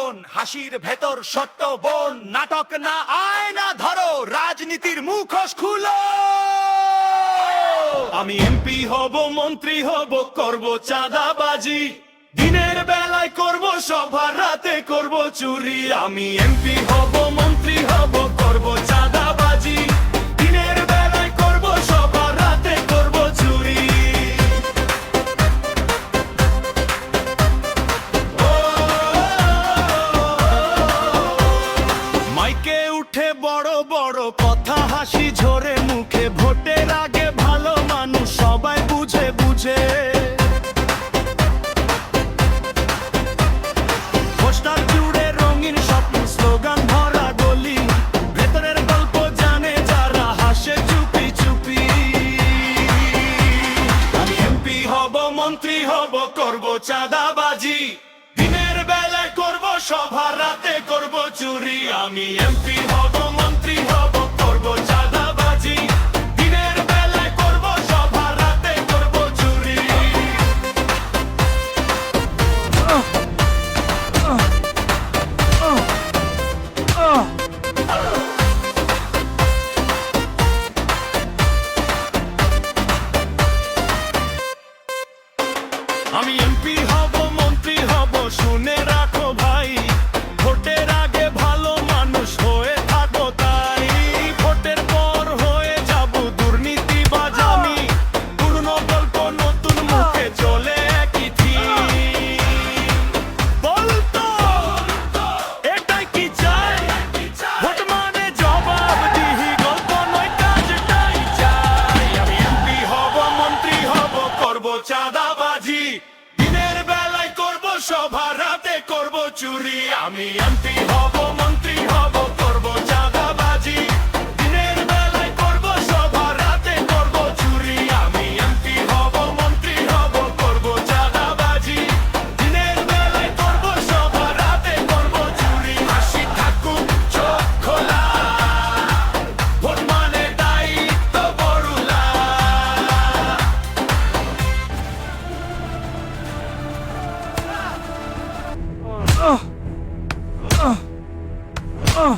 জীবন, হাসির ভেতর সত্য বন। নাটক না আয়না ধরো, রাজনীতির মুখোশ খুলো। আমি এমপি হব, মন্ত্রী হব, করব চাঁদাবাজি। দিনের বেলায় করব সভা, রাতে করব চুরি। আমি এমপি হব, মন্ত্রী হব, করব চাঁদাবাজি। দিনের বেলায় করব সভা, রাতে করব চুরি। মাইকে উঠে বড় বড় কথা, হাসি ঝরে মুখে। ভোটের আগে ভালো মানুষ সবাই বুঝে বুঝে। পোস্টার জুড়ে রঙিন স্বপ্ন, স্লোগান ভরা গলি। ভেতরের গল্প জানে যারা, হাসে চুপি চুপি। আমি এমপি হব, মন্ত্রী হব, করব চাঁদাবাজি। দিনের বেলায় করব সভা, রাতে করব চুরি। আমি এমপি হব, মন্ত্রী হব, করব চাঁদাবাজি। দিনের বেলায় করব সভা, রাতে করব চুরি। আমি এমপি হব, মন্ত্রী হব, শুনে রাখো ভাই। ভোটের আগে ভালো মানুষ হয়ে থাকো তাই। ভোটের পর হয়ে যাব দুর্নীতিবাজ আমি। পুরনো গল্প নতুন মুখে চলে একই থিম। বলতো এটাই কি চাই? ভোট মানে জবাবদিহি, গল্প নয় কাজটাই চাই। আমি এমপি হব, মন্ত্রী হব, করব চাঁদাবাজি। দিনের বেলায় করব সভা, রাতে করব চুরি। আমি এমপি হব, মন্ত্রী হব, করব চাঁদাবাজি। দিনের বেলায় করব সভা, রাতে করব চুরি। আমি এমপি হব, মন্ত্রী হব, করব চাঁদাবাজি। দিনের বেলায় করব সভা, রাতে করব চুরি। হাসি থাকুক চোখ খোলা, ভোট মানে দায়িত্ব বড়ুলা। Uh.